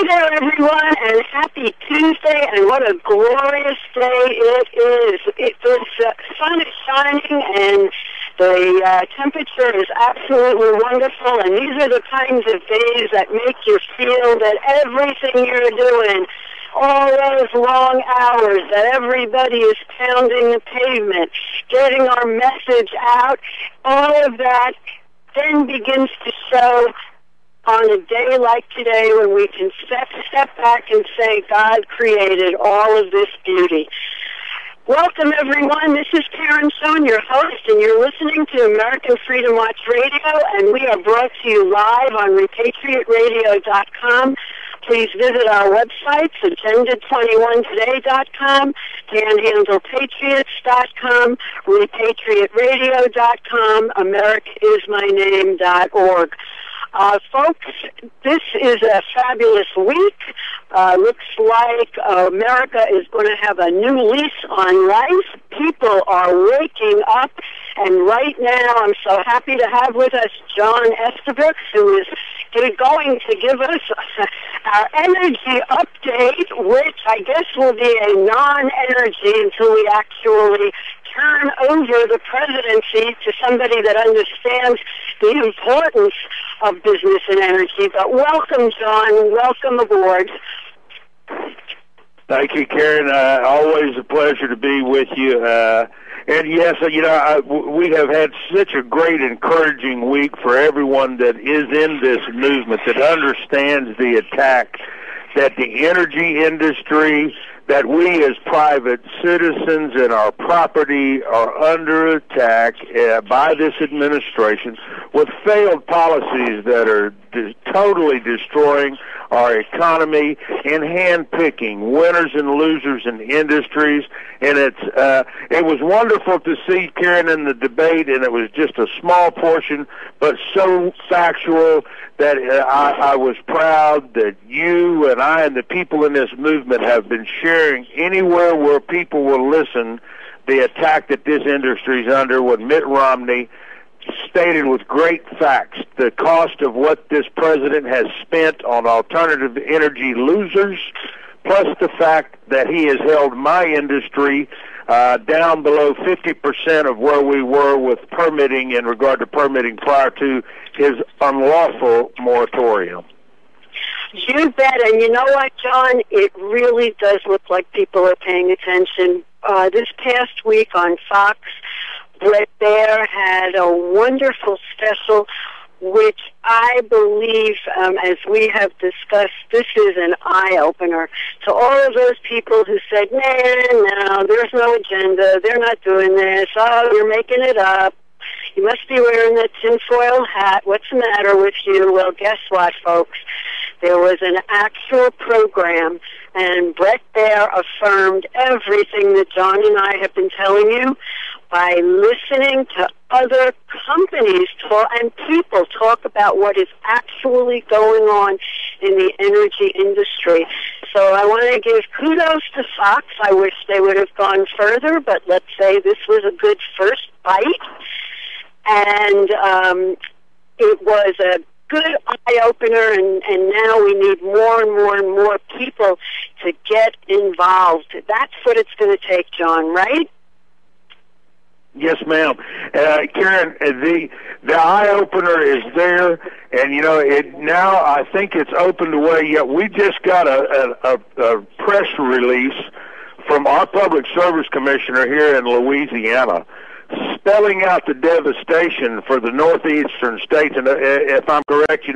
there, everyone, and happy Tuesday, and what a glorious day it is. The sun is shining, and the temperature is absolutely wonderful, and these are the kinds of days that make you feel that everything you're doing, all those long hours that everybody is pounding the pavement, getting our message out, all of that then begins to show on a day like today when we can step back and say God created all of this beauty. Welcome, everyone. This is Karen Schoen, your host, and you're listening to American Freedom Watch Radio, and we are brought to you live on repatriateradio.com. Please visit our websites, agenda21today.com, panhandlepatriots.com, repatriatradio.com, americaismyname.org. Folks, this is a fabulous week. Looks like America is going to have a new lease on life. People are waking up, and right now I'm so happy to have with us John Estabrooks, who is going to give us our energy update, which I guess will be a non-energy until we actually turn over the presidency to somebody that understands the importance of business and energy. But welcome, John. Welcome aboard. Thank you, Karen. Always a pleasure to be with you. And yes, we have had such a great, encouraging week for everyone that is in this movement, that understands the attack, that the energy industry, that we as private citizens and our property are under attack by this administration with failed policies that are totally destroying our economy and hand-picking winners and losers in industries. And it was wonderful to see, Karen, in the debate, and it was just a small portion, but so factual that I was proud that you and I and the people in this movement have been sharing anywhere where people will listen the attack that this industry is under, when Mitt Romney stated with great facts the cost of what this president has spent on alternative energy losers, plus the fact that he has held my industry down below 50% of where we were with permitting in regard to permitting prior to his unlawful moratorium. You bet. And you know what, John? It really does look like people are paying attention. This past week on Fox, Brett Baer had a wonderful special, which I believe, as we have discussed, this is an eye-opener to all of those people who said, no, there's no agenda, they're not doing this, oh, you're making it up, you must be wearing that tinfoil hat, what's the matter with you? Well, guess what, folks? There was an actual program, and Brett Baer affirmed everything that John and I have been telling you by listening to other companies and people talk about what is actually going on in the energy industry. So I want to give kudos to Fox. I wish they would have gone further, but let's say this was a good first bite. And it was a good eye-opener, and now we need more and more and more people to get involved. That's what it's going to take, John, right? Yes, ma'am. Karen, the eye-opener is there, and, now I think it's opened away. Yet we just got a press release from our Public Service Commissioner here in Louisiana, spelling out the devastation for the northeastern states. And if I'm correct,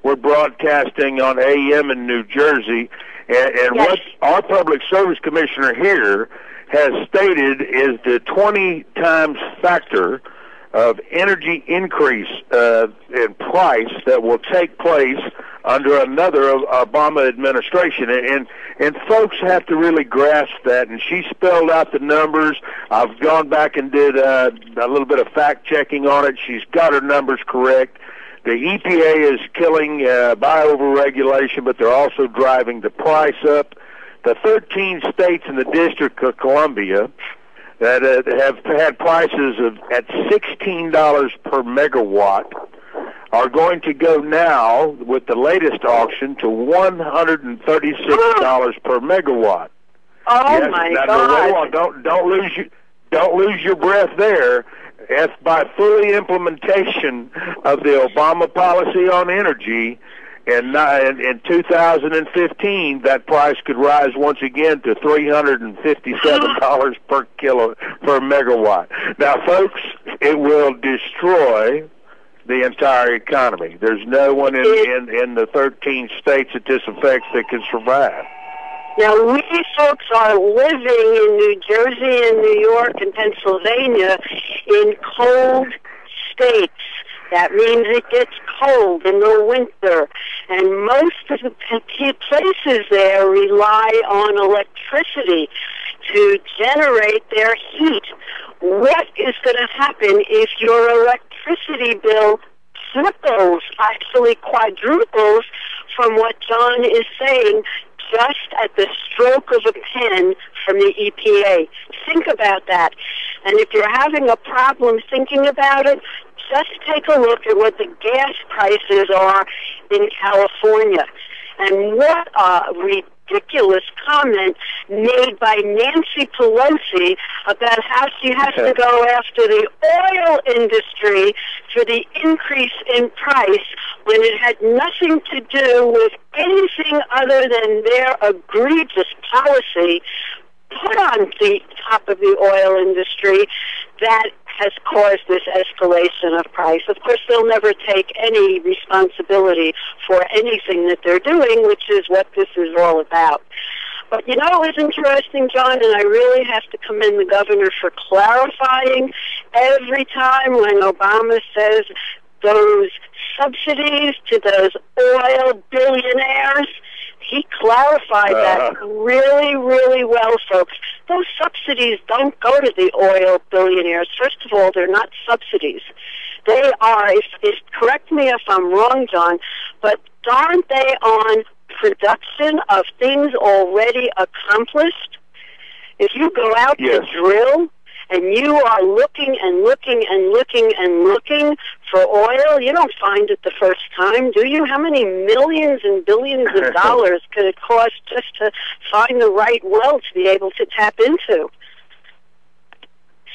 we're broadcasting on AM in New Jersey, and yes. What our Public Service Commissioner here has stated is the 20 times factor of energy increase in price that will take place under another Obama administration. And folks have to really grasp that. And she spelled out the numbers. I've gone back and did a little bit of fact-checking on it. She's got her numbers correct. The EPA is killing by overregulation, but they're also driving the price up. The 13 states in the District of Columbia that have had prices at $16 per megawatt are going to go now, with the latest auction, to $136 per megawatt. Oh, yes, my now, God! Wait on, don't lose your breath there. That's by fully implementation of the Obama policy on energy. And in 2015, that price could rise once again to $357 per megawatt. Now, folks, it will destroy the entire economy. There's no one in the 13 states that this affects that can survive. Now, we folks are living in New Jersey and New York and Pennsylvania in cold states. That means it gets cold in the winter. And most of the places there rely on electricity to generate their heat. What is going to happen if your electricity bill triples, actually quadruples, from what John is saying, just at the stroke of a pen from the EPA? Think about that. And if you're having a problem thinking about it, just take a look at what the gas prices are in California. And what a ridiculous comment made by Nancy Pelosi about how she has to go after the oil industry for the increase in price when it had nothing to do with anything other than their egregious policy put on the top of the oil industry that has caused this escalation of price. Of course, they'll never take any responsibility for anything that they're doing, which is what this is all about. But you know, it was interesting, John, and I really have to commend the governor for clarifying every time when Obama says those subsidies to those oil billionaires. He clarified that really, really well, folks. Those subsidies don't go to the oil billionaires. First of all, they're not subsidies. They are, correct me if I'm wrong, John, but aren't they on production of things already accomplished? If you go out to drill and you are looking and looking and looking and looking for oil, you don't find it the first time, do you? How many millions and billions of dollars could it cost just to find the right well to be able to tap into?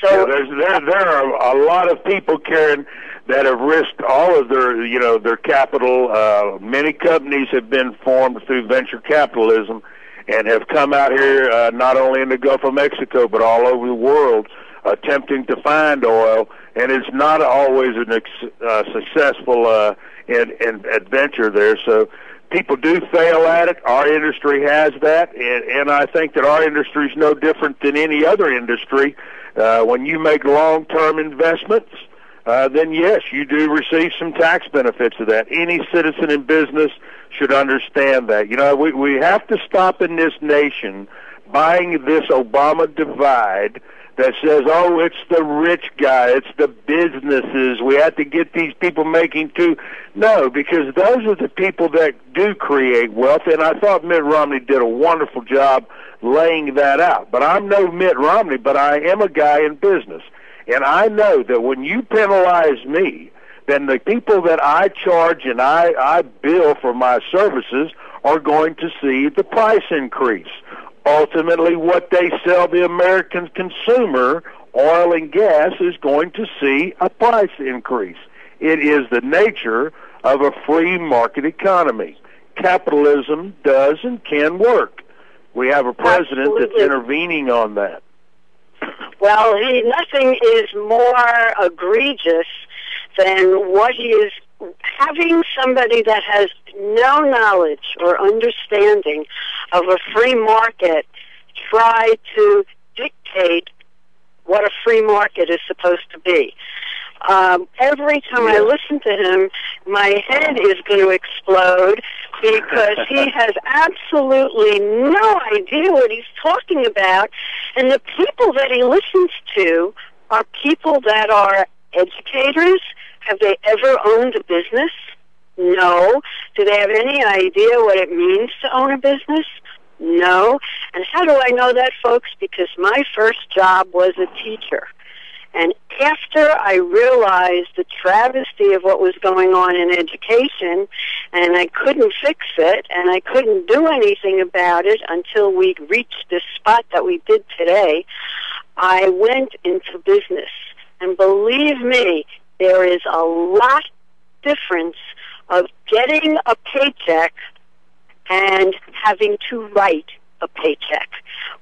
So there are a lot of people, Karen, that have risked all of their capital. Many companies have been formed through venture capitalism and have come out here not only in the Gulf of Mexico but all over the world attempting to find oil, and it's not always a successful adventure there. So people do fail at it. Our industry has that, and I think that our industry is no different than any other industry. When you make long-term investments, then yes, you do receive some tax benefits of that. Any citizen in business should understand that. You know, we have to stop in this nation buying this Obama divide that says, oh, it's the rich guy, it's the businesses, we have to get these people making too. No, because those are the people that do create wealth, and I thought Mitt Romney did a wonderful job laying that out. But I'm no Mitt Romney, but I am a guy in business. And I know that when you penalize me, then the people that I charge and I bill for my services are going to see the price increase. Ultimately, what they sell the American consumer, oil and gas, is going to see a price increase. It is the nature of a free market economy. Capitalism does and can work. We have a president that's intervening on that. Well, nothing is more egregious than what he is having somebody that has no knowledge or understanding of a free market try to dictate what a free market is supposed to be. Every time I listen to him, my head is going to explode because he has absolutely no idea what he's talking about. And the people that he listens to are people that are educators. Have they ever owned a business? No. Do they have any idea what it means to own a business? No. And how do I know that, folks? Because my first job was a teacher. And after I realized the travesty of what was going on in education, and I couldn't fix it, and I couldn't do anything about it until we reached this spot that we did today, I went into business. And believe me, there is a lot difference of getting a paycheck and having to write a paycheck.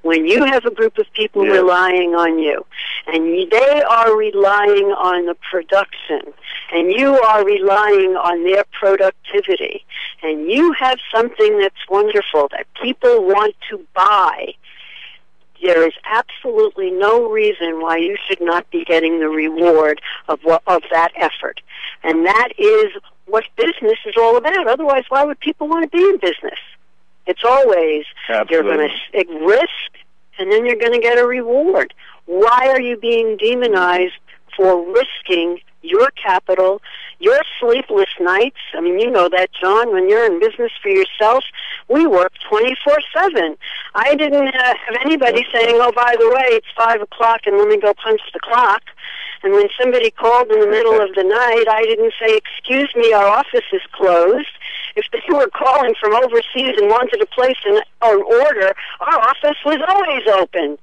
When you have a group of people relying on you, and they are relying on the production, and you are relying on their productivity, and you have something that's wonderful that people want to buy, there is absolutely no reason why you should not be getting the reward of that effort. And that is what business is all about. Otherwise, why would people want to be in business? It's always, you're going to risk, and then you're going to get a reward. Why are you being demonized for risking your capital, your sleepless nights? I mean, you know that, John, when you're in business for yourself, we work 24/7. I didn't have anybody saying, oh, by the way, it's 5 o'clock and let me go punch the clock. And when somebody called in the middle of the night, I didn't say, excuse me, our office is closed. If they were calling from overseas and wanted to place an order, our office was always open.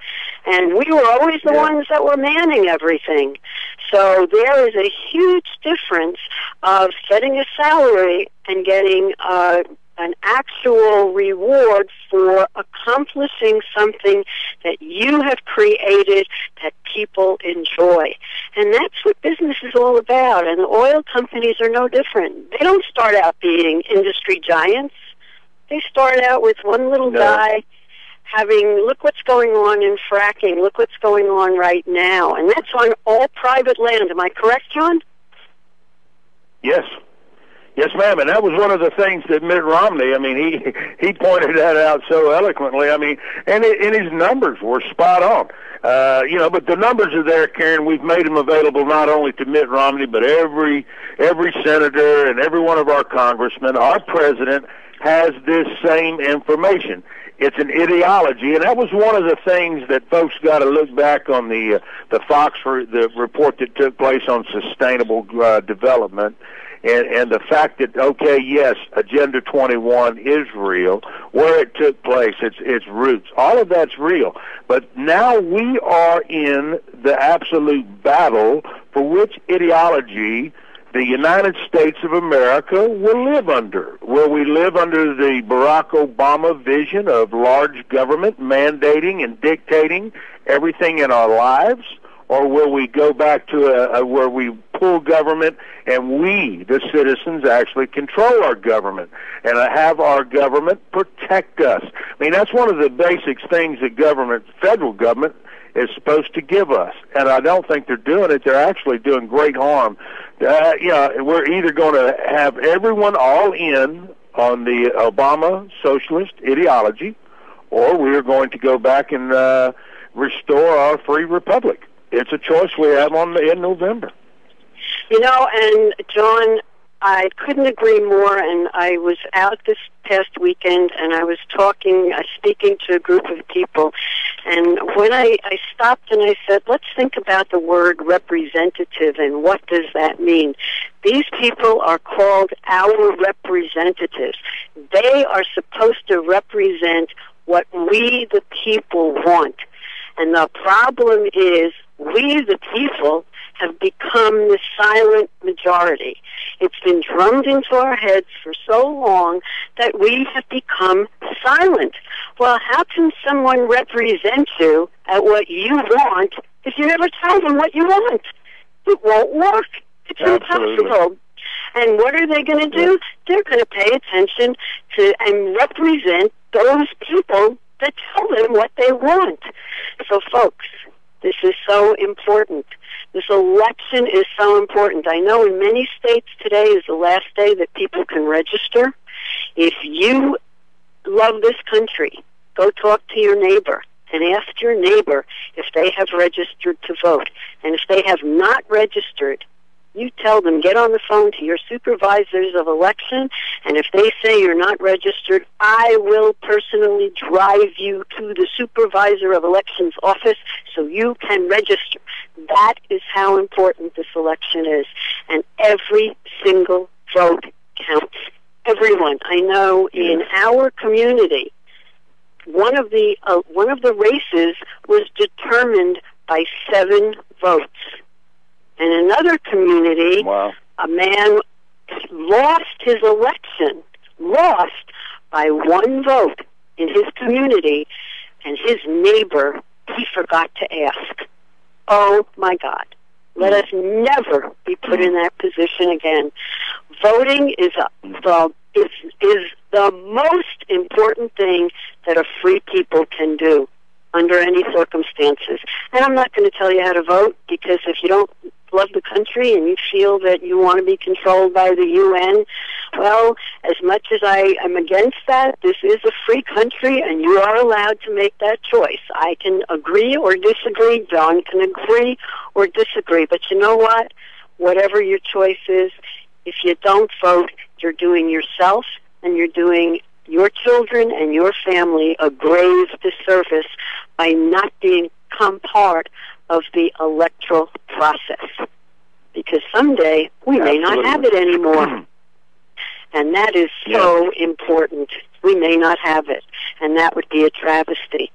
And we were always the ones that were manning everything. So there is a huge difference of getting a salary and getting an actual reward for accomplishing something that you have created that people enjoy. And that's what business is all about. And the oil companies are no different. They don't start out being industry giants. They start out with one little guy having, look what's going on in fracking, look what's going on right now. And that's on all private land. Am I correct, John? Yes. Yes, ma'am, and that was one of the things that Mitt Romney, I mean, he pointed that out so eloquently. I mean, and his numbers were spot on. But the numbers are there, Karen. We've made them available not only to Mitt Romney, but every senator and every one of our congressmen. Our president has this same information. It's an ideology, and that was one of the things that folks got to look back on the Fox the report that took place on sustainable development. And the fact that, okay, yes, Agenda 21 is real, where it took place, its roots, all of that's real. But now we are in the absolute battle for which ideology the United States of America will live under. Will we live under the Barack Obama vision of large government mandating and dictating everything in our lives? Or will we go back to where we pull government and we, the citizens, actually control our government and have our government protect us? I mean, that's one of the basic things that federal government, is supposed to give us. And I don't think they're doing it. They're actually doing great harm. We're either going to have everyone all in on the Obama socialist ideology, or we're going to go back and restore our free republic. It's a choice we have in November. And John, I couldn't agree more, and I was out this past weekend, and I was speaking to a group of people, and when I stopped and I said, let's think about the word representative, and what does that mean? These people are called our representatives. They are supposed to represent what we, the people, want. And the problem is, we, the people, have become the silent majority. It's been drummed into our heads for so long that we have become silent. Well, how can someone represent you at what you want if you never tell them what you want? It won't work. It's impossible. And what are they going to do? They're going to pay attention to and represent those people that tell them what they want. So, folks, this is so important. This election is so important. I know in many states today is the last day that people can register. If you love this country, go talk to your neighbor and ask your neighbor if they have registered to vote. And if they have not registered, You tell them, get on the phone to your supervisors of election, and if they say you're not registered, I will personally drive you to the supervisor of elections office so you can register. That is how important this election is. And every single vote counts. Everyone. I know in our community, one of the races was determined by 7 votes. In another community, a man lost his election, by 1 vote in his community, and his neighbor, he forgot to ask. Oh, my God. Let us never be put in that position again. Voting is the most important thing that a free people can do under any circumstances. And I'm not going to tell you how to vote, because if you don't love the country and you feel that you want to be controlled by the UN, well, as much as I am against that, this is a free country and you are allowed to make that choice. I can agree or disagree. John can agree or disagree. But you know what? Whatever your choice is, if you don't vote, you're doing yourself and you're doing your children and your family a grave disservice by not become part of the electoral process. Because someday we may not have it anymore. And that is so important. We may not have it. And that would be a travesty.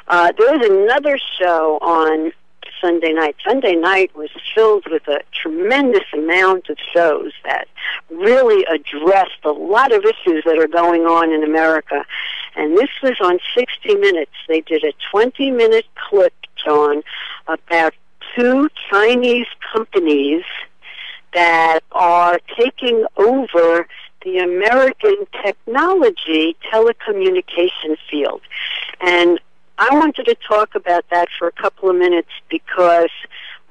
There was another show on Sunday night. Sunday night was filled with a tremendous amount of shows that really addressed a lot of issues that are going on in America. And this was on 60 Minutes. They did a 20-minute clip, John, about 2 Chinese companies that are taking over the American technology telecommunication field. And I wanted to talk about that for a couple of minutes because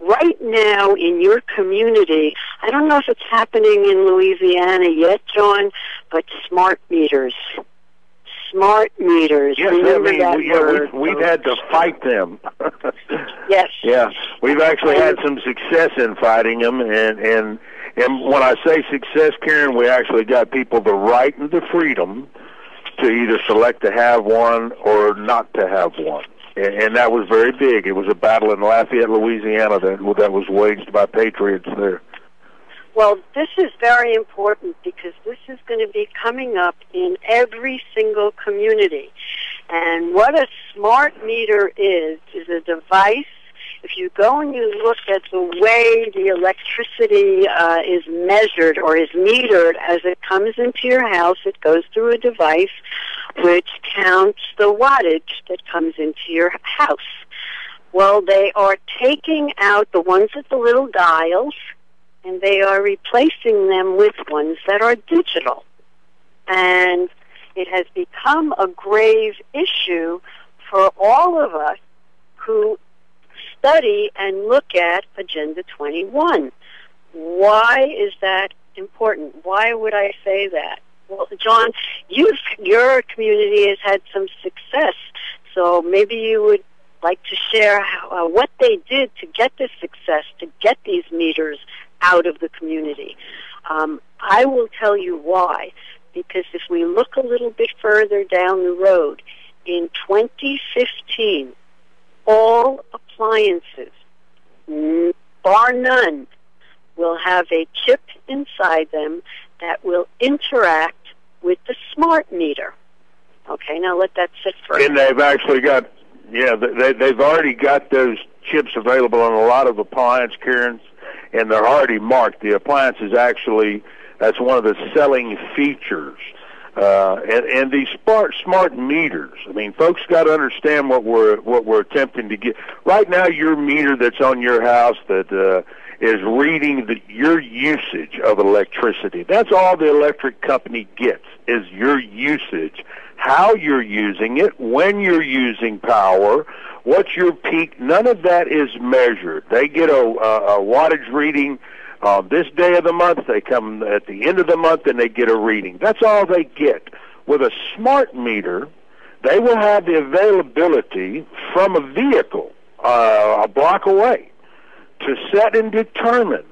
right now in your community, I don't know if it's happening in Louisiana yet, John, but smart meters. Smart meters. Yes, we've had to fight them. Yes. Yeah, we've actually had some success in fighting them, and when I say success, Karen, we actually got people the right and the freedom to either select to have one or not to have one. And that was very big. It was a battle in Lafayette, Louisiana that was waged by patriots there. Well, this is very important because this is going to be coming up in every single community. And what a smart meter is a device. If you go and you look at the way the electricity is measured or is metered as it comes into your house, it goes through a device which counts the wattage that comes into your house. Well, they are taking out the ones with the little dials, and they are replacing them with ones that are digital. And it has become a grave issue for all of us who study and look at Agenda 21. Why is that important? Why would I say that? Well, John, your community has had some success, so maybe you would like to share what they did to get this success, to get these meters out of the community. I will tell you why, because if we look a little bit further down the road, in 2015, all appliances, bar none, will have a chip inside them that will interact with the smart meter. Okay, now let that sit for a minute. And they've actually got, they've already got those chips available on a lot of appliance, Karen, and they're already marked. The appliance is actually, that's one of the selling features. And these smart meters, I mean, folks got to understand what we're attempting to get. Right now, your meter that's on your house that is reading your usage of electricity. That's all the electric company gets, is your usage, how you're using it, when you're using power, what's your peak. None of that is measured. They get a wattage reading this day of the month. They come at the end of the month and they get a reading. That's all they get. With a smart meter, they will have the availability from a vehicle a block away to set and determine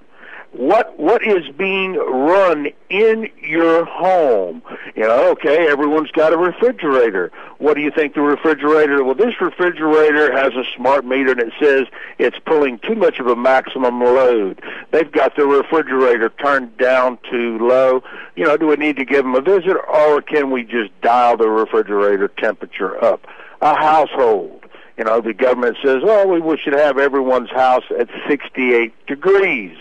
what is being run in your home. You know, okay, everyone's got a refrigerator. What do you think the refrigerator? Well, this refrigerator has a smart meter, and it says it's pulling too much of a maximum load. They've got the refrigerator turned down too low. You know, do we need to give them a visit, or can we just dial the refrigerator temperature up? A household. You know, the government says, oh, we should have everyone's house at 68 degrees.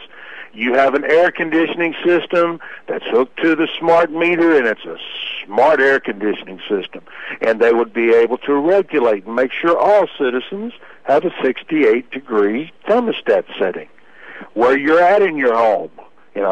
You have an air conditioning system that's hooked to the smart meter, and it's a smart air conditioning system. And they would be able to regulate and make sure all citizens have a 68-degree thermostat setting. Where you're at in your home, you know,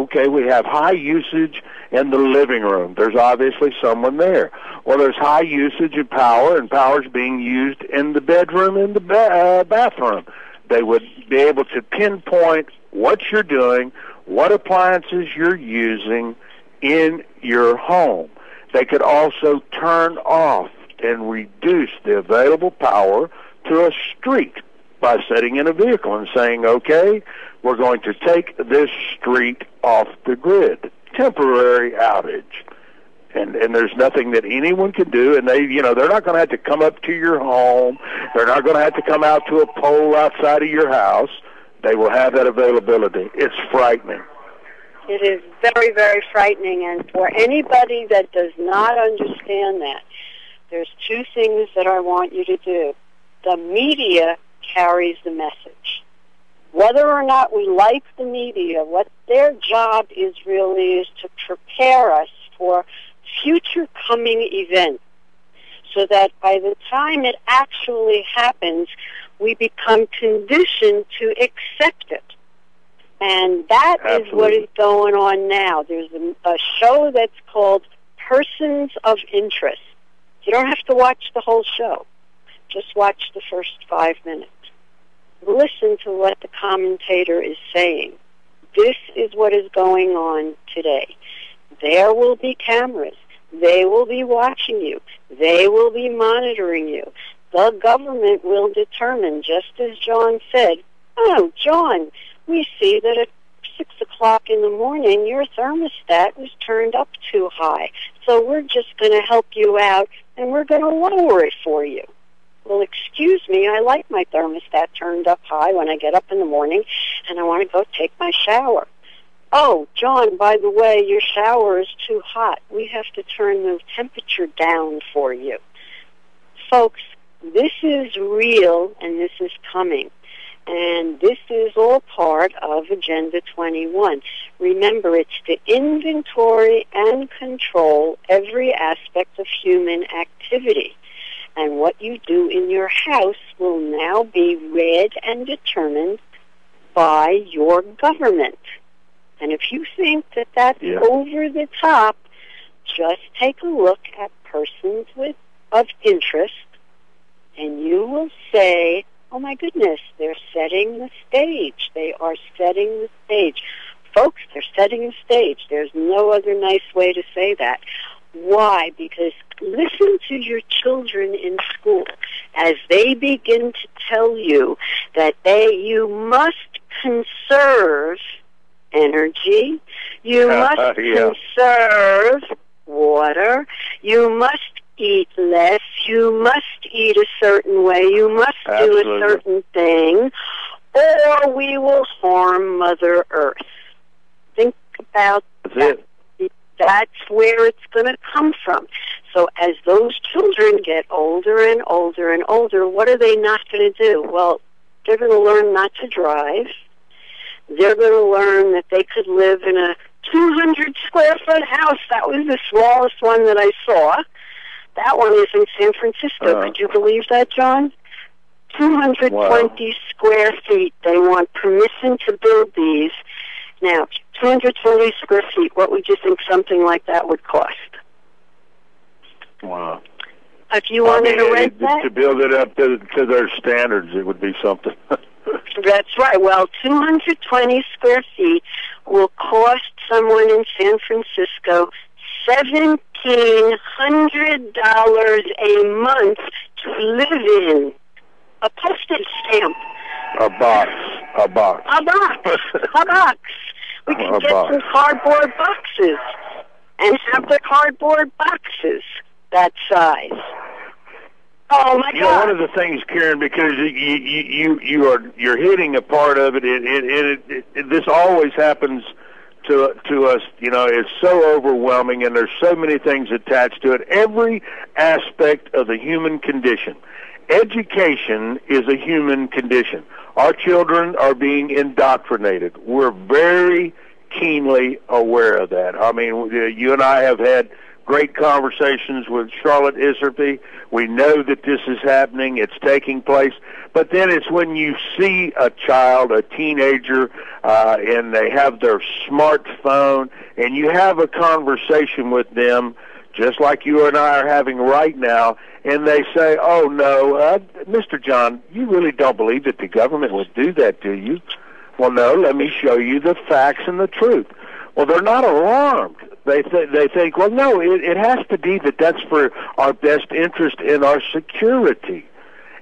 okay, we have high usage in the living room. There's obviously someone there. Well, there's high usage of power, and power's being used in the bedroom and the bathroom. They would be able to pinpoint what you're doing, what appliances you're using in your home. They could also turn off and reduce the available power to a street by setting in a vehicle and saying, okay, we're going to take this street off the grid. Temporary outage. And there's nothing that anyone can do, and they're not going to have to come up to your home. They're not going to have to come out to a pole outside of your house. They will have that availability. It's frightening. It is very, very frightening, and for anybody that does not understand that, there's two things that I want you to do. The media carries the message. Whether or not we like the media, what their job is really is to prepare us for future coming events, so that by the time it actually happens, we become conditioned to accept it. And that Absolutely. Is what is going on now. There's a show that's called Persons of Interest. You don't have to watch the whole show. Just watch the first 5 minutes. Listen to what the commentator is saying. This is what is going on today. There will be cameras. They will be watching you. They will be monitoring you. The government will determine, just as John said, oh, John, we see that at 6 o'clock in the morning your thermostat was turned up too high. So we're just going to help you out, and we're going to lower it for you. Well, excuse me, I like my thermostat turned up high when I get up in the morning, and I want to go take my shower. Oh, John, by the way, your shower is too hot. We have to turn the temperature down for you. Folks, this is real, and this is coming. And this is all part of Agenda 21. Remember, it's to inventory and control every aspect of human activity. And what you do in your house will now be read and determined by your government. And if you think that that's over the top, just take a look at Persons of Interest, and you will say, oh my goodness, they're setting the stage. They are setting the stage. Folks, they're setting the stage. There's no other nice way to say that. Why? Because listen to your children in school as they begin to tell you that you must conserve energy, you must conserve water, you must eat less, you must eat a certain way, you must do a certain thing, or we will harm Mother Earth. Think about that. That's where it's going to come from. So as those children get older and older and older, what are they not going to do? Well, they're going to learn not to drive. They're going to learn that they could live in a 200-square-foot house. That was the smallest one that I saw. That one is in San Francisco. Could you believe that, John? 220 square feet. They want permission to build these. Now, 220 square feet, what would you think something like that would cost? Wow. If you wanted to rent that? To build it up to their standards, it would be something. That's right. Well, 220 square feet will cost someone in San Francisco $1,700 a month to live in. A postage stamp. A box. A box. a box. We can get some cardboard boxes and have the cardboard boxes that size. Oh my God! One of the things, Karen, because you're hitting a part of it. This always happens to us. It's so overwhelming, and there's so many things attached to it. Every aspect of the human condition. Education is a human condition. Our children are being indoctrinated. We're very keenly aware of that. I mean, you and I have had great conversations with Charlotte Iserby. We know that this is happening. It's taking place. But then it's when you see a child, a teenager, and they have their smartphone, and you have a conversation with them, just like you and I are having right now, and they say, oh, no, Mr. John, you really don't believe that the government would do that, do you? Well, no, let me show you the facts and the truth. Well, they're not alarmed. They think, well, no, it has to be that that's for our best interest in our security.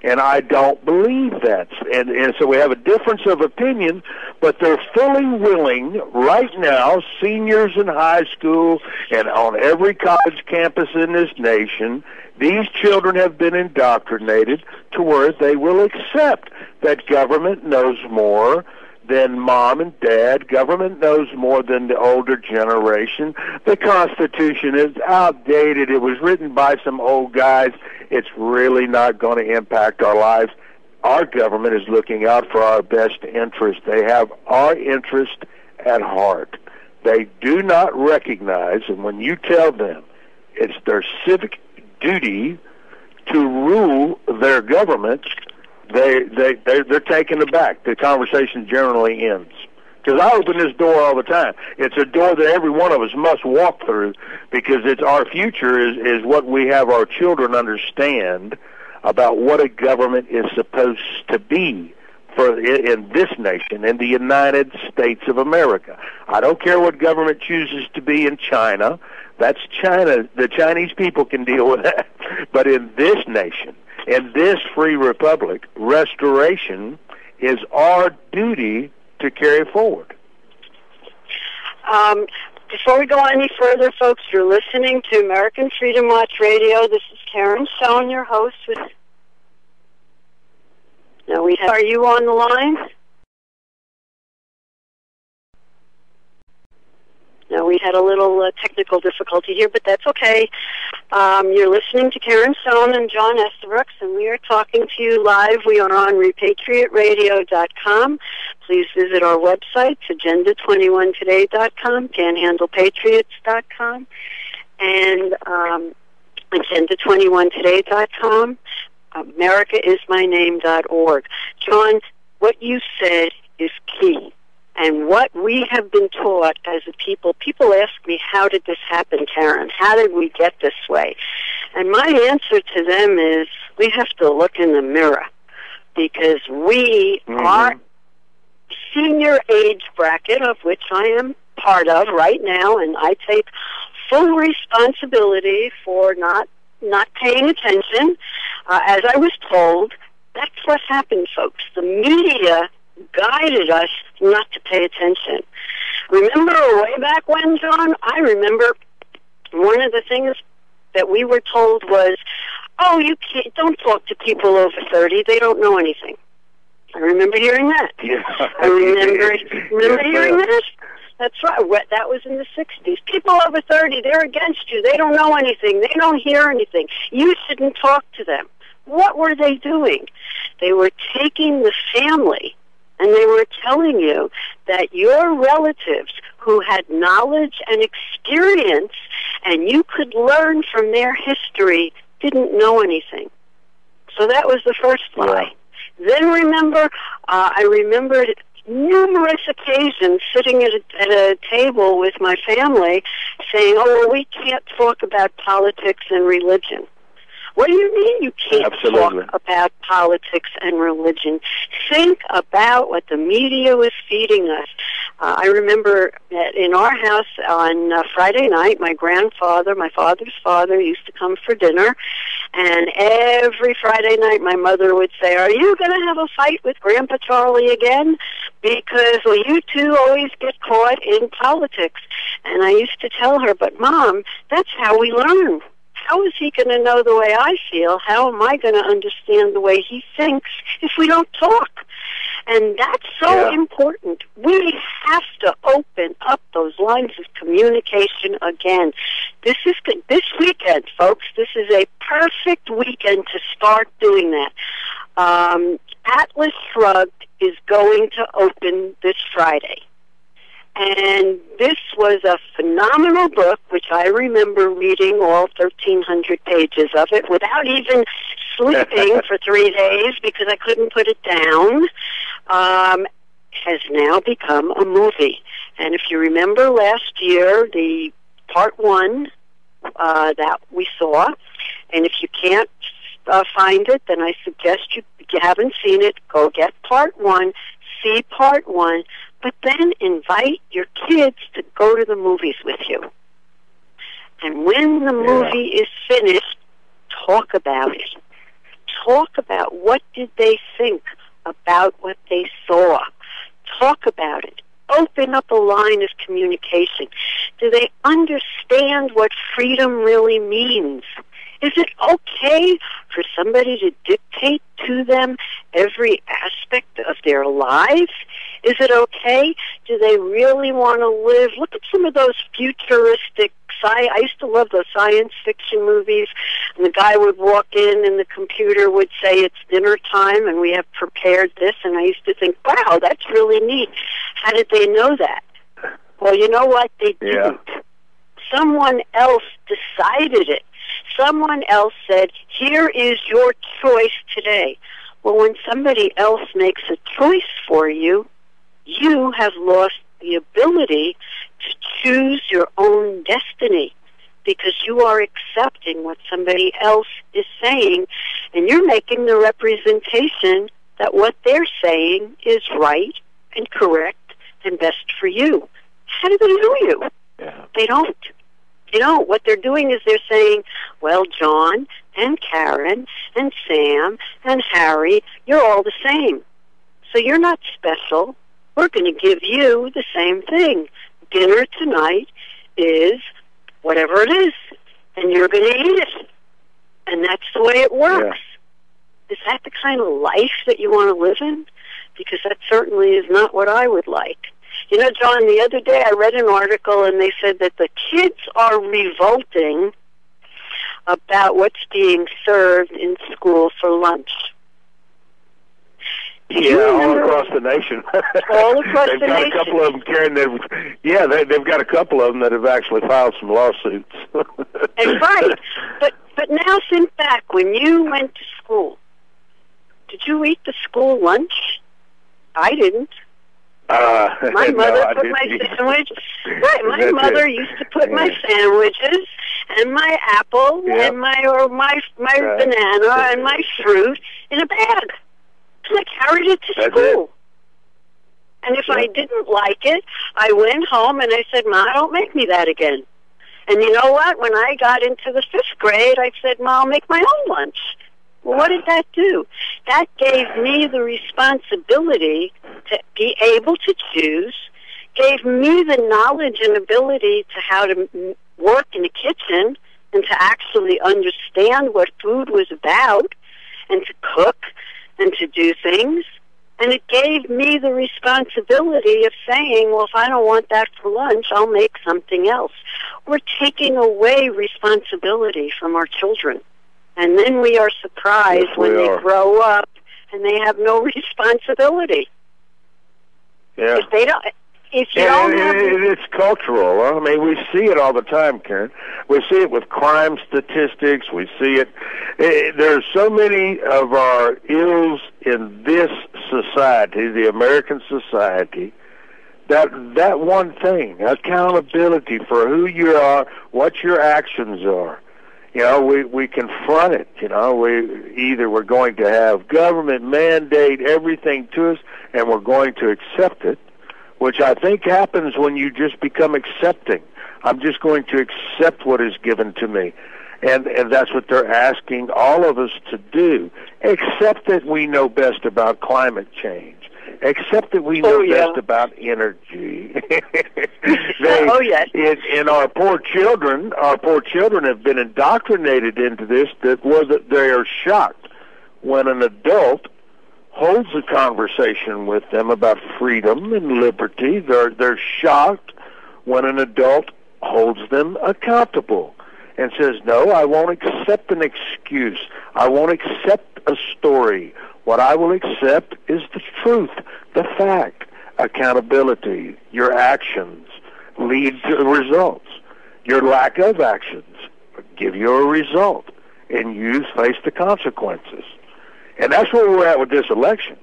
And I don't believe that. And so we have a difference of opinion, but they're fully willing right now, seniors in high school and on every college campus in this nation, these children have been indoctrinated to where they will accept that government knows more than mom and dad. Government knows more than the older generation. The Constitution is outdated. It was written by some old guys. It's really not going to impact our lives. Our government is looking out for our best interest. They have our interest at heart. They do not recognize, and when you tell them it's their civic duty to rule their government, they're taken aback. The conversation generally ends. Because I open this door all the time. It's a door that every one of us must walk through, because it's our future is what we have our children understand about what a government is supposed to be in this nation, in the United States of America. I don't care what government chooses to be in China. That's China. The Chinese people can deal with that. But in this nation, in this free republic, restoration is our duty to carry forward. Before we go any further, folks, you're listening to American Freedom Watch Radio. This is Karen Schoen, your host. Are you on the line? No, we had a little technical difficulty here, but that's okay. You're listening to Karen Schoen and John Estabrooks, and we are talking to you live. We are on repatriatradio.com. Please visit our website, agenda21today.com, panhandlepatriots.com, and agenda21today.com, americaismyname.org. John, what you said is key. And what we have been taught as a people ask me, how did this happen, Karen? How did we get this way? And my answer to them is, we have to look in the mirror, because we are senior age bracket, of which I am part of right now, and I take full responsibility for not paying attention. As I was told, that's what happened, folks. The media guided us not to pay attention. Remember way back when, John? I remember one of the things that we were told was, oh, don't talk to people over 30. They don't know anything. I remember hearing that. Yeah. I remember hearing that. That's right. That was in the 60s. People over 30, they're against you. They don't know anything. They don't hear anything. You shouldn't talk to them. What were they doing? They were taking the family, and they were telling you that your relatives who had knowledge and experience and you could learn from their history didn't know anything. So that was the first lie. Yeah. Then I remembered numerous occasions sitting at a table with my family saying, oh, well, we can't talk about politics and religion. What do you mean you can't Absolutely. talk about politics and religion? Think about what the media was feeding us. I remember that in our house on Friday night, my father's father, used to come for dinner, and every Friday night my mother would say, "Are you going to have a fight with Grandpa Charlie again? Because you two always get caught in politics." And I used to tell her, "But Mom, that's how we learn. How is he going to know the way I feel? How am I going to understand the way he thinks if we don't talk?" And that's so important. We have to open up those lines of communication again. This weekend, folks. This is a perfect weekend to start doing that. Atlas Shrugged is going to open this Friday. And this was a phenomenal book, which I remember reading all 1,300 pages of it without even sleeping for 3 days because I couldn't put it down. Has now become a movie. And if you remember last year, the part 1 that we saw, and if you can't find it, then I suggest if you haven't seen it, go get part 1, see part 1, but then invite your kids to go to the movies with you. And when the movie is finished, talk about it. Talk about what did they think about what they saw. Talk about it. Open up a line of communication. Do they understand what freedom really means? Is it okay for somebody to dictate to them every aspect of their lives? Is it okay? Do they really want to live? Look at some of those futuristic I used to love those science fiction movies, and the guy would walk in and the computer would say it's dinner time and we have prepared this, and I used to think, wow, that's really neat. How did they know that? Well, you know what? They didn't. Someone else decided it. Someone else said, here is your choice today. Well, when somebody else makes a choice for you, you have lost the ability to choose your own destiny because you are accepting what somebody else is saying, and you're making the representation that what they're saying is right and correct and best for you. How do they know you? Yeah. They don't. You know, what they're doing is they're saying, well, John and Karen and Sam and Harry, you're all the same. So you're not special. We're going to give you the same thing. Dinner tonight is whatever it is, and you're going to eat it. And that's the way it works. Yeah. Is that the kind of life that you want to live in? Because that certainly is not what I would like. You know, John, the other day I read an article and they said that the kids are revolting about what's being served in school for lunch. All across the nation. All across the nation. They've got a couple of them, Karen. They've got a couple of them that have actually filed some lawsuits. That's right. But now think back. When you went to school, did you eat the school lunch? I didn't. My mother put my sandwich. Right, my mother used to put my sandwiches and my apple and my banana and my fruit in a bag. And I carried it to school. And if I didn't like it, I went home and I said, Ma, don't make me that again. And you know what? When I got into the 5th grade, I said, Ma, I'll make my own lunch. Well, what did that do? That gave me the responsibility to be able to choose, gave me the knowledge and ability to how to work in the kitchen and to actually understand what food was about and to cook and to do things. And it gave me the responsibility of saying, well, if I don't want that for lunch, I'll make something else. We're taking away responsibility from our children. And then we are surprised when they grow up and they have no responsibility. Yeah. If they don't, if you don't have, it's cultural. I mean, we see it all the time, Karen. We see it with crime statistics. We see it. There's so many of our ills in this society, the American society, that one thing, accountability for who you are, what your actions are. we confront it. We're going to have government mandate everything to us, and we're going to accept it, which I think happens when you just become accepting. I'm just going to accept what is given to me. And that's what they're asking all of us to do. Accept that we know best about climate change. Accept that we know best about energy. And our poor children have been indoctrinated into this, that they are shocked when an adult holds a conversation with them about freedom and liberty. They're shocked when an adult holds them accountable and says, no, I won't accept an excuse. I won't accept a story. What I will accept is the truth, the fact. Accountability. Your actions lead to results. Your lack of actions give you a result, and you face the consequences. And that's where we're at with this election.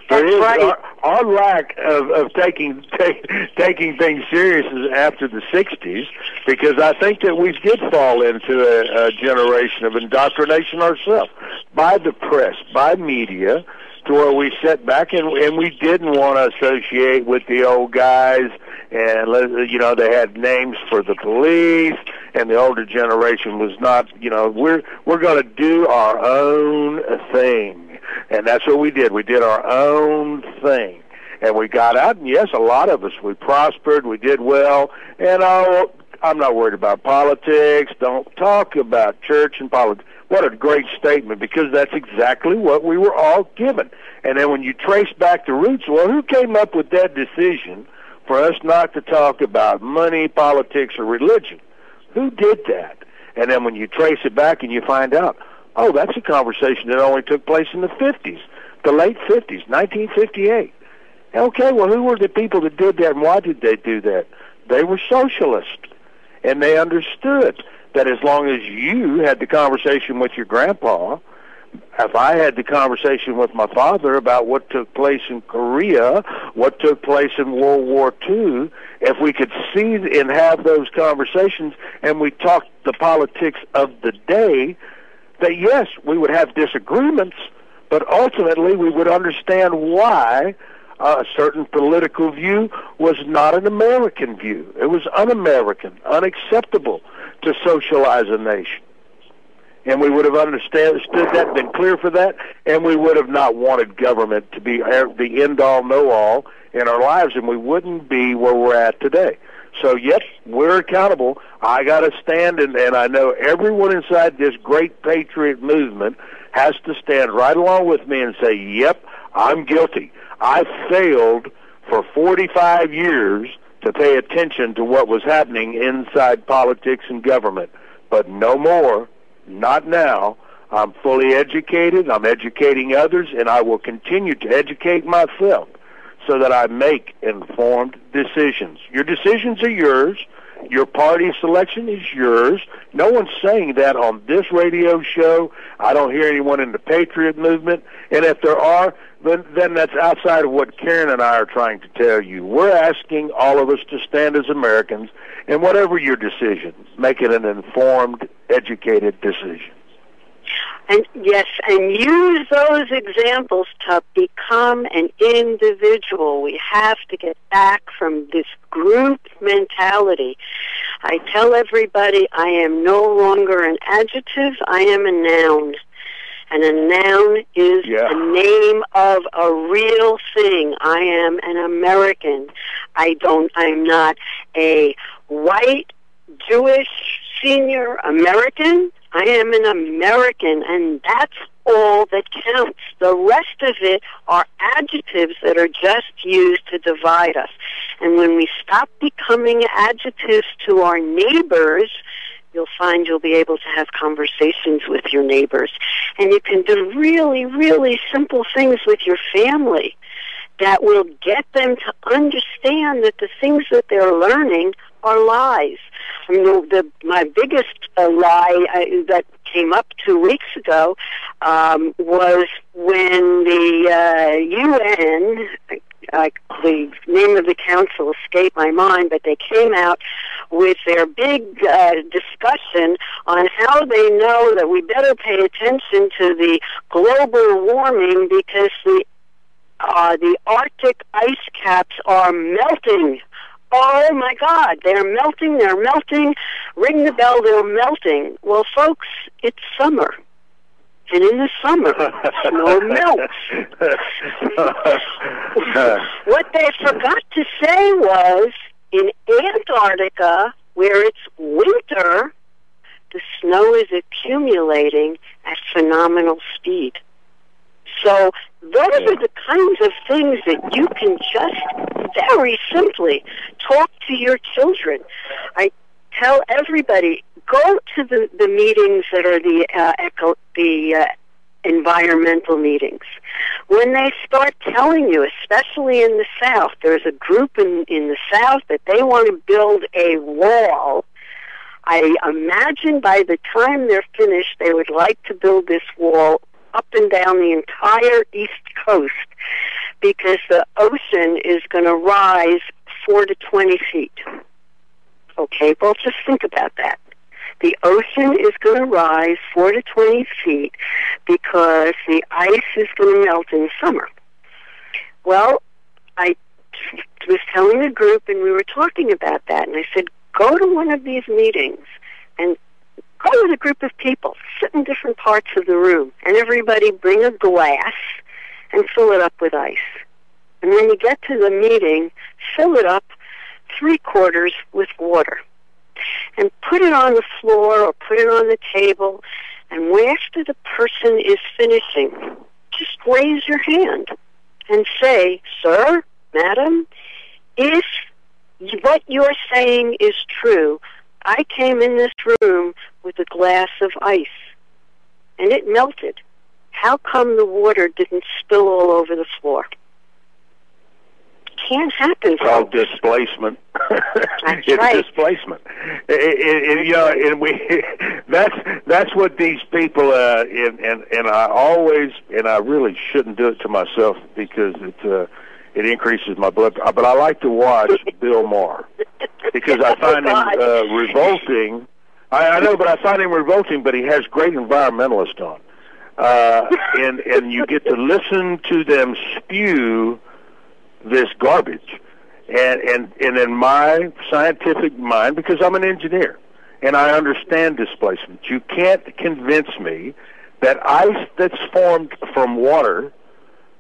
That's right. Our lack of taking things serious is after the 60s, because I think that we did fall into a generation of indoctrination ourselves by the press, by media, to where we sat back and we didn't want to associate with the old guys, and they had names for the police, and the older generation was not. We're going to do our own thing. And that's what we did. We did our own thing. And we got out, and yes, a lot of us, we prospered, we did well. And I'm not worried about politics. Don't talk about church and politics. What a great statement, because that's exactly what we were all given. And then when you trace back the roots, well, who came up with that decision for us not to talk about money, politics, or religion? Who did that? And then when you trace it back and you find out, oh, that's a conversation that only took place in the 50s, the late 50s, 1958. Okay, well, who were the people that did that, and why did they do that? They were socialists, and they understood that as long as you had the conversation with your grandpa, if I had the conversation with my father about what took place in Korea, what took place in World War II, if we could see and have those conversations and we talked the politics of the day, that yes, we would have disagreements, but ultimately we would understand why a certain political view was not an American view. It was un-American, unacceptable to socialize a nation. And we would have understood that, been clear for that, and we would have not wanted government to be the end-all, know-all in our lives, and we wouldn't be where we're at today. So, yes, we're accountable. I got to stand, and I know everyone inside this great patriot movement has to stand right along with me and say, yep, I'm guilty. I failed for 45 years to pay attention to what was happening inside politics and government. But no more, not now. I'm fully educated. I'm educating others, and I will continue to educate myself so that I make informed decisions. Your decisions are yours. Your party selection is yours. No one's saying that on this radio show. I don't hear anyone in the Patriot movement. And if there are, then that's outside of what Karen and I are trying to tell you. We're asking all of us to stand as Americans, and whatever your decision, make it an informed, educated decision. And yes, and use those examples to become an individual. We have to get back from this group mentality. I tell everybody I am no longer an adjective, I am a noun. And a noun is the name of a real thing. I am an American. I'm not a white, Jewish, senior American. I am an American, and that's all that counts. The rest of it are adjectives that are just used to divide us. And when we stop becoming adjectives to our neighbors, you'll find you'll be able to have conversations with your neighbors. And you can do really, really simple things with your family that will get them to understand that the things that they're learning are lies. I mean, my biggest lie that came up 2 weeks ago was when the UN, the name of the council escaped my mind, but they came out with their big discussion on how they know that we better pay attention to the global warming because the Arctic ice caps are melting. Oh, my God, they're melting. Ring the bell, they're melting. Well, folks, it's summer. And in the summer, snow melts. What they forgot to say was, in Antarctica, where it's winter, the snow is accumulating at phenomenal speed. So those are the kinds of things that you can just very simply talk to your children. I tell everybody, go to the meetings that are the environmental meetings. When they start telling you, especially in the South, there's a group in the South that they want to build a wall. I imagine by the time they're finished, they would like to build this wall up and down the entire East Coast because the ocean is going to rise 4 to 20 feet. Okay, well, just think about that. The ocean is going to rise 4 to 20 feet because the ice is going to melt in summer. Well, I was telling the group, and we were talking about that, and I said, go to one of these meetings and go with a group of people, sit in different parts of the room, and everybody bring a glass and fill it up with ice. And when you get to the meeting, fill it up 3/4 with water. And put it on the floor or put it on the table, and after the person is finishing, just raise your hand and say, sir, madam, if what you're saying is true, I came in this room with a glass of ice, and it melted. How come the water didn't spill all over the floor? Can't happen. It's called displacement. That's it's right. Displacement. That's what these people and I really shouldn't do it to myself because it increases my blood. But I like to watch Bill Maher because I find him revolting. I know, but I find him revolting. But he has great environmentalists on, and you get to listen to them spew this garbage. And in my scientific mind, because I'm an engineer and I understand displacement, you can't convince me that ice that's formed from water,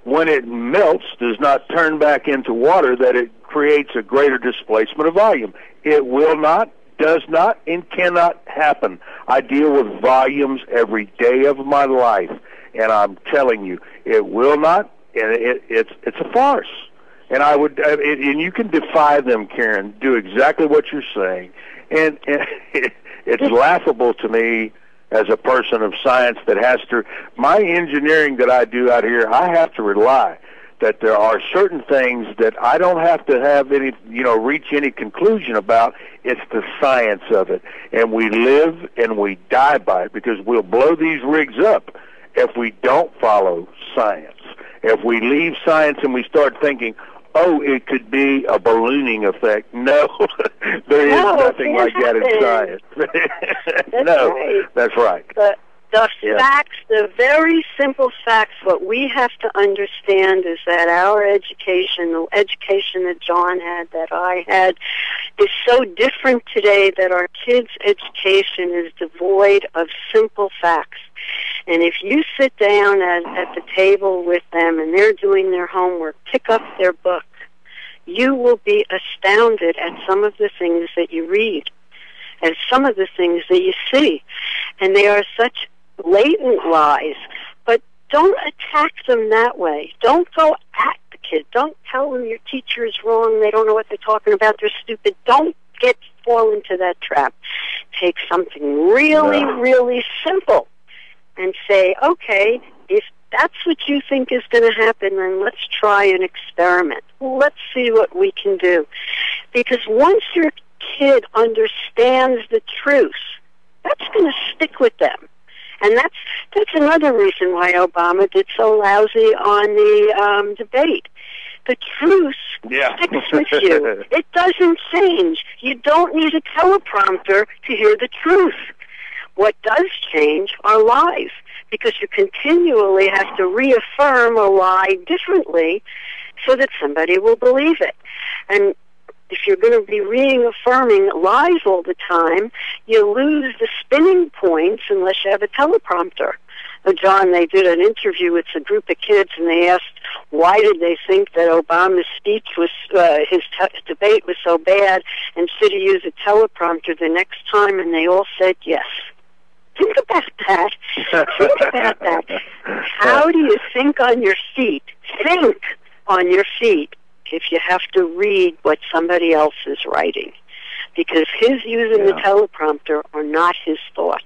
when it melts, does not turn back into water, that it creates a greater displacement of volume. It will not, does not, and cannot happen. I deal with volumes every day of my life, and I'm telling you, it will not, and it's a farce. And and you can defy them, Karen, do exactly what you're saying. And it's laughable to me as a person of science that has to, my engineering that I do out here, I have to rely that there are certain things that I don't have to have any, reach any conclusion about. It's the science of it. And we live and we die by it because we'll blow these rigs up if we don't follow science. If we leave science and we start thinking, oh, it could be a ballooning effect. No, there is nothing like that in science. That's right. The facts, the very simple facts, what we have to understand is that our education, the education that John had, that I had, is so different today that our kids' education is devoid of simple facts. And if you sit down at the table with them and they're doing their homework, pick up their book, you will be astounded at some of the things that you read and some of the things that you see. And they are such blatant lies. But don't attack them that way. Don't go at the kid. Don't tell them your teacher is wrong, they don't know what they're talking about, they're stupid. Don't fall into that trap. Take something really, really simple and say, okay, if that's what you think is going to happen, then let's try an experiment. Let's see what we can do. Because once your kid understands the truth, that's going to stick with them. And that's another reason why Obama did so lousy on the debate. The truth sticks with you. It doesn't change. You don't need a teleprompter to hear the truth. What does change are lies, because you continually have to reaffirm a lie differently so that somebody will believe it. And if you're going to be reaffirming lies all the time, you lose the spinning points unless you have a teleprompter. John, they did an interview with a group of kids, and they asked why did they think that Obama's speech was, his debate was so bad, and should he use a teleprompter the next time, and they all said yes. Think about that. Think about that. How do you think on your feet? Think on your feet if you have to read what somebody else is writing. Because his using the teleprompter are not his thoughts.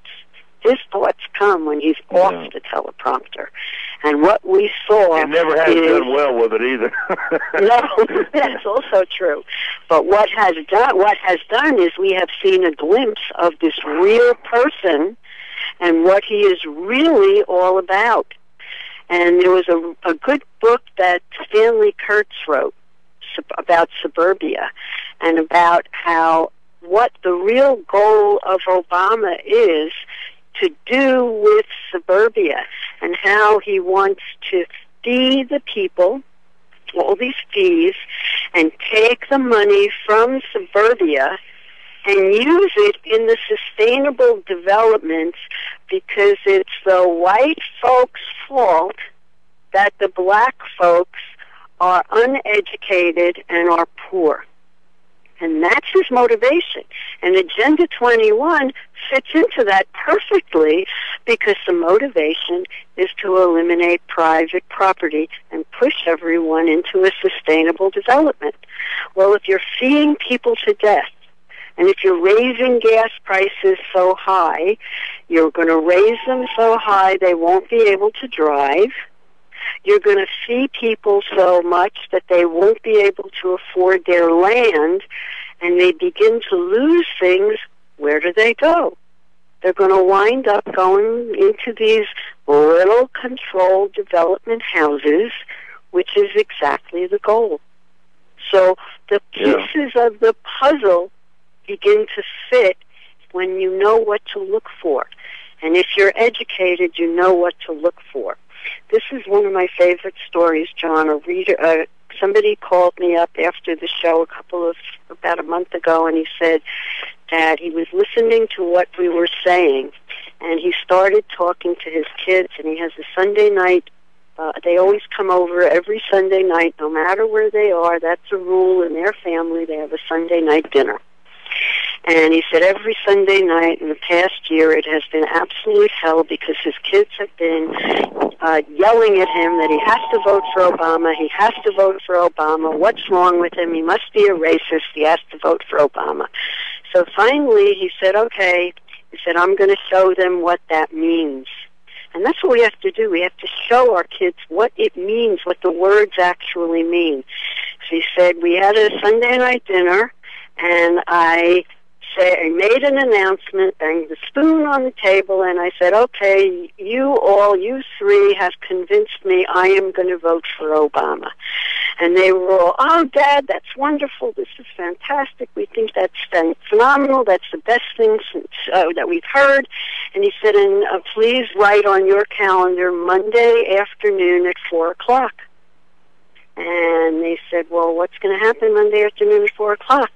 His thoughts come when he's off the teleprompter. And what we saw He never has done well with it either. No, that's also true. But what has done is we have seen a glimpse of this real person and what he is really all about. And there was a good book that Stanley Kurtz wrote about suburbia and about how what the real goal of Obama is to do with suburbia and how he wants to fee the people, all these fees, and take the money from suburbia and use it in the sustainable developments, because it's the white folks' fault that the black folks are uneducated and are poor. And that's his motivation. And Agenda 21 fits into that perfectly, because the motivation is to eliminate private property and push everyone into a sustainable development. Well, if you're feeding people to death, and if you're raising gas prices so high, you're going to raise them so high they won't be able to drive. You're going to fee people so much that they won't be able to afford their land, and they begin to lose things. Where do they go? They're going to wind up going into these little controlled development houses, which is exactly the goal. So the pieces of the puzzle begin to fit when you know what to look for. And if you're educated, you know what to look for. This is one of my favorite stories, John. Somebody called me up after the show about a month ago, and he said that he was listening to what we were saying, and he started talking to his kids, and he has a Sunday night. They always come over every Sunday night, no matter where they are. That's a rule in their family. They have a Sunday night dinner. And he said every Sunday night in the past year it has been absolute hell, because his kids have been yelling at him that he has to vote for Obama, he has to vote for Obama, what's wrong with him, he must be a racist, he has to vote for Obama. So finally he said, okay, he said, I'm going to show them what that means. And that's what we have to do. We have to show our kids what it means, what the words actually mean. So he said, we had a Sunday night dinner, and I made an announcement, banged the spoon on the table, and I said, okay, you three have convinced me I am going to vote for Obama. And they were all, oh, Dad, that's wonderful. This is fantastic. We think that's phenomenal. That's the best thing since, that we've heard. And he said, and please write on your calendar Monday afternoon at 4 o'clock. And they said, well, what's going to happen Monday afternoon at 4 o'clock?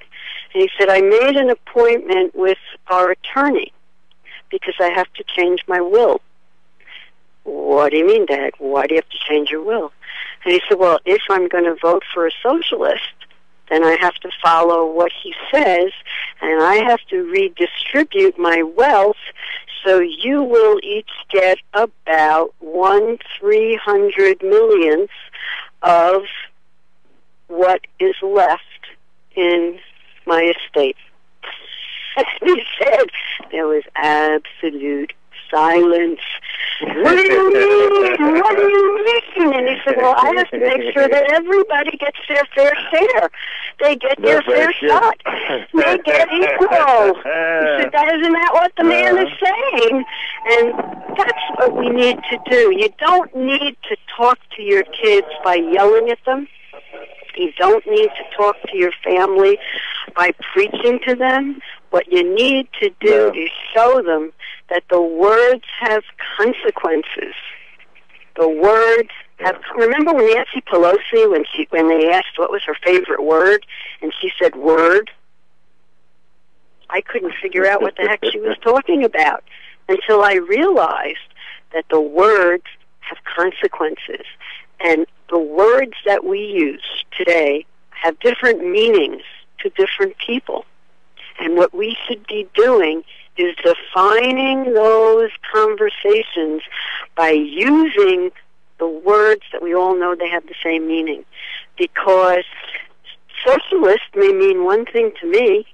And he said, I made an appointment with our attorney because I have to change my will. What do you mean, Dad? Why do you have to change your will? And he said, well, if I'm going to vote for a socialist, then I have to follow what he says, and I have to redistribute my wealth, so you will each get about 1/300 millionth of what is left in my estate. And he said there was absolute silence. What do you mean? What do you mean? And he said, well, I have to make sure that everybody gets their fair share. They get their fair shot. They get equal. He said, isn't that what the man is saying? And that's what we need to do. You don't need to talk to your kids by yelling at them. You don't need to talk to your family by preaching to them. What you need to do is show them that the words have consequences. The words have. Remember when Nancy Pelosi, when they asked what was her favorite word, and she said "word"? I couldn't figure out what the heck she was talking about until I realized that the words have consequences, and the words that we use today have different meanings to different people. And what we should be doing is defining those conversations by using the words that we all know they have the same meaning. Because socialist may mean one thing to me,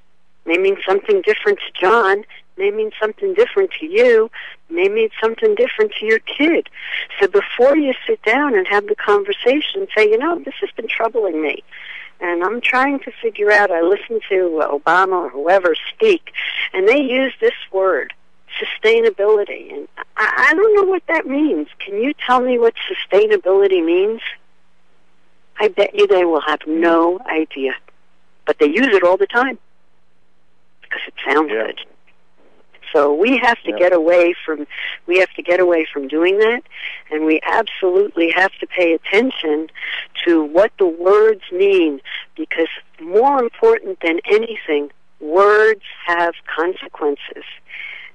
may mean something different to John, may mean something different to you, may mean something different to your kid. So before you sit down and have the conversation, say, this has been troubling me. And I'm trying to figure out, I listen to Obama or whoever speak, and they use this word, sustainability. And I don't know what that means. Can you tell me what sustainability means? I bet you they will have no idea. But they use it all the time because it sounds good. So we have to get away from doing that, and we absolutely have to pay attention to what the words mean, because more important than anything, words have consequences.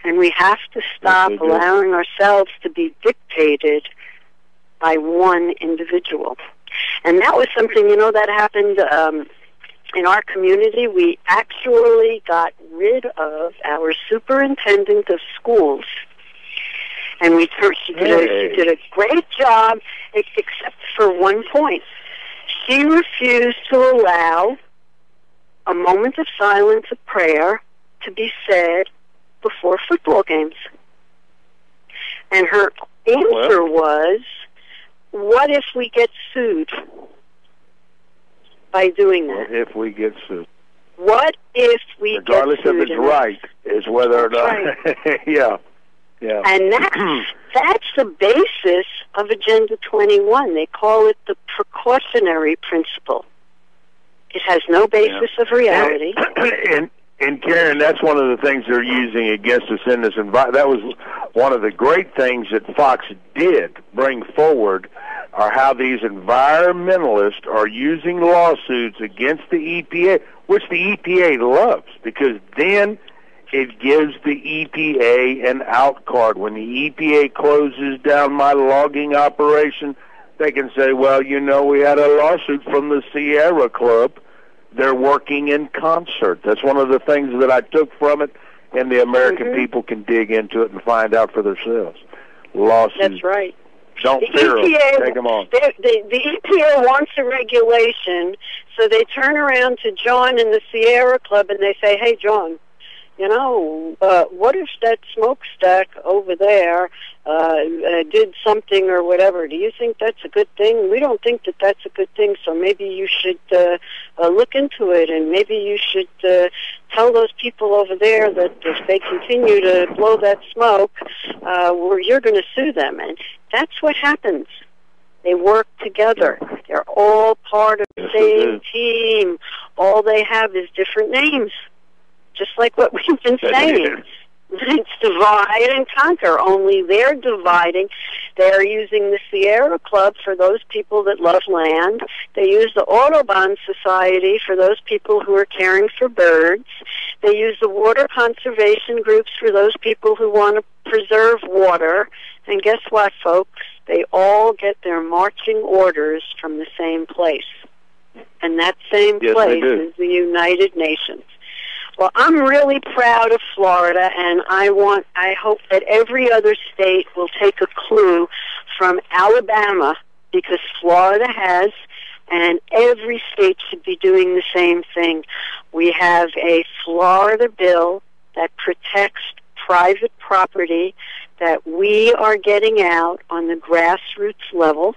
And we have to stop allowing ourselves to be dictated by one individual. And that was something, that happened in our community. We actually got rid of our superintendent of schools. And she did a great job, except for one point. She refused to allow a moment of silence, of prayer, to be said before football games. And her answer was, what if we get sued by doing that? What if we get sued? What if we get sued? Regardless of its right, is whether or not. Right. Yeah. And that's the basis of Agenda 21. They call it the precautionary principle. It has no basis of reality. And Karen, that's one of the things they're using against us in this environment. That was one of the great things that Fox did bring forward, are how these environmentalists are using lawsuits against the EPA, which the EPA loves, because then it gives the EPA an out card. When the EPA closes down my logging operation, they can say, well, we had a lawsuit from the Sierra Club. They're working in concert. That's one of the things that I took from it, and the American people can dig into it and find out for themselves. Lawsuits. That's right. Don't fear them. Take them on. The EPA wants a regulation, so they turn around to John in the Sierra Club and they say, hey, John, what if that smokestack over there did something or whatever? Do you think that's a good thing? We don't think that that's a good thing, so maybe you should look into it, and maybe you should tell those people over there that if they continue to blow that smoke, you're going to sue them. And that's what happens. They work together. They're all part of the same team. All they have is different names. Just like what we've been saying. It's divide and conquer. Only they're dividing. They're using the Sierra Club for those people that love land. They use the Audubon Society for those people who are caring for birds. They use the water conservation groups for those people who want to preserve water. And guess what, folks? They all get their marching orders from the same place. And that same place is the United Nations. Well, I'm really proud of Florida, and I hope that every other state will take a clue from Alabama, because Florida has, and every state should be doing the same thing. We have a Florida bill that protects private property that we are getting out on the grassroots level.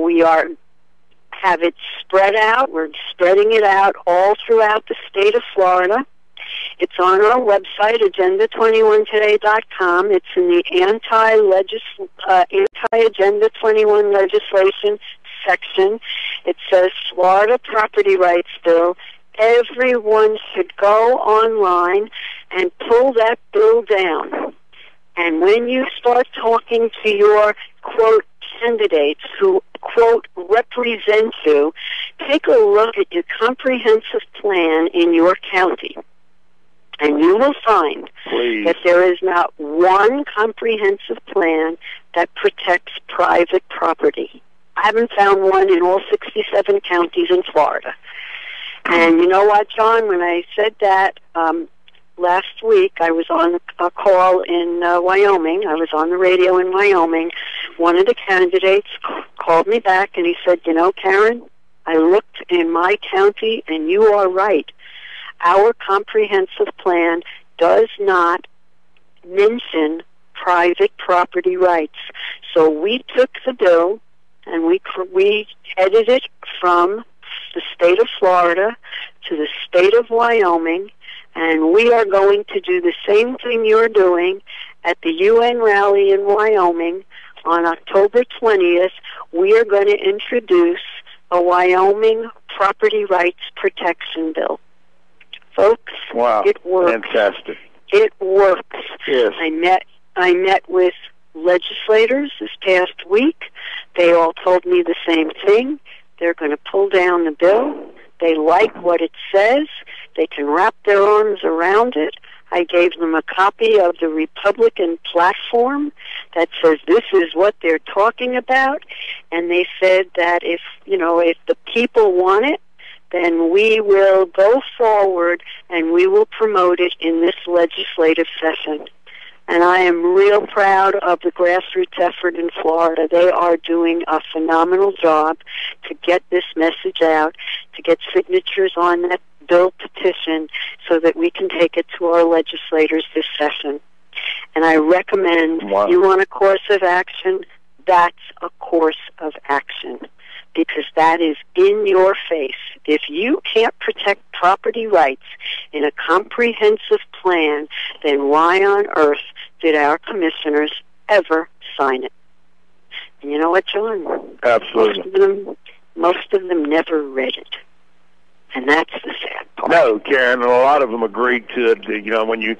We have it spread out. We're spreading it out all throughout the state of Florida. It's on our website, agenda21today.com. It's in the anti-Agenda 21 legislation protection. It says Florida Property Rights Bill. Everyone should go online and pull that bill down. And when you start talking to your, quote, candidates who, quote, represent you, take a look at your comprehensive plan in your county. And you will find that there is not one comprehensive plan that protects private property. I haven't found one in all 67 counties in Florida. And you know what, John, when I said that last week, I was on a call in Wyoming. I was on the radio in Wyoming. One of the candidates called me back and he said, you know, Karen, I looked in my county and you are right. Our comprehensive plan does not mention private property rights. So we took the bill and we headed it from the state of Florida to the state of Wyoming, and we are going to do the same thing you're doing at the UN rally in Wyoming on October 20th. We are going to introduce a Wyoming property rights protection bill. Folks, wow, it works. Fantastic. It works. Yes. I met with legislators this past week. They all told me the same thing. They're going to pull down the bill. They like what it says. They can wrap their arms around it. I gave them a copy of the Republican platform that says this is what they're talking about. And they said that if the people want it, then we will go forward and we will promote it in this legislative session. And I am real proud of the grassroots effort in Florida. They are doing a phenomenal job to get this message out, to get signatures on that bill petition so that we can take it to our legislators this session. And I recommend, you want a course of action, that's a course of action, because that is in your face. If you can't protect property rights in a comprehensive plan, then why on earth did our commissioners ever sign it? And you know what, John? Absolutely. Most of them never read it. And that's the sad part. No, Karen, and a lot of them agreed to it. You know, when you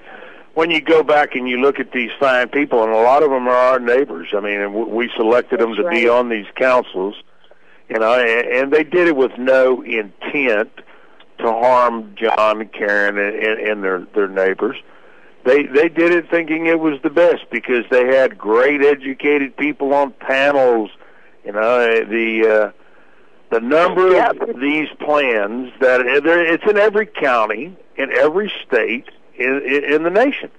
go back and you look at these fine people, and a lot of them are our neighbors. I mean, we selected them to be on these councils, you know, and they did it with no intent to harm John, Karen, and their neighbors. They did it thinking it was the best because they had great educated people on panels. You know, the number of these plans that it's in every county, in every state in the nation.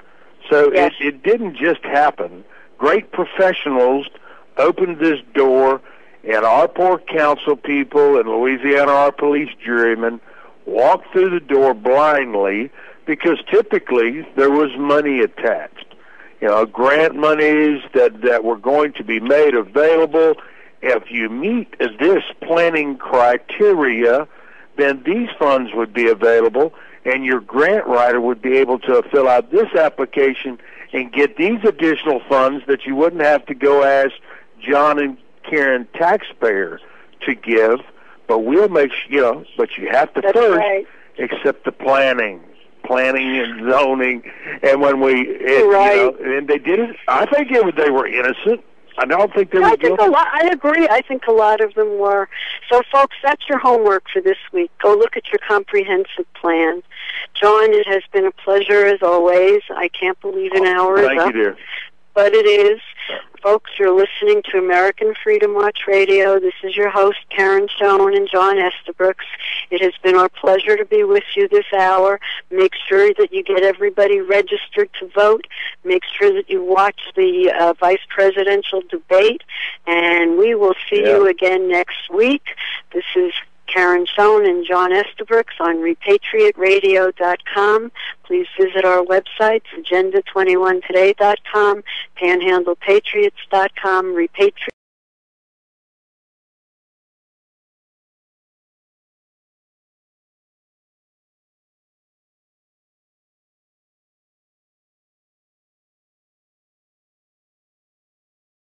So it didn't just happen. Great professionals opened this door, and our poor council people in Louisiana, our police jurymen, walked through the door blindly because typically there was money attached. You know, grant monies that were going to be made available. If you meet this planning criteria, then these funds would be available, and your grant writer would be able to fill out this application and get these additional funds that you wouldn't have to go ask John and Karen taxpayer to give. But we'll make but you have to first accept the planning and zoning. And when and they did it, I think they were innocent. I don't think they were guilty. I agree. I think a lot of them were. So, folks, that's your homework for this week. Go look at your comprehensive plan. John, it has been a pleasure as always. I can't believe an hour is up. Thank you, dear. But it is. Folks, you're listening to American Freedom Watch Radio. This is your host, Karen Schoen and John Estabrooks. It has been our pleasure to be with you this hour. Make sure that you get everybody registered to vote. Make sure that you watch the vice presidential debate. And we will see you again next week. This is Karen Schoen and John Estabrooks on repatriateradio.com. Please visit our websites, agenda21today.com, panhandlepatriots.com,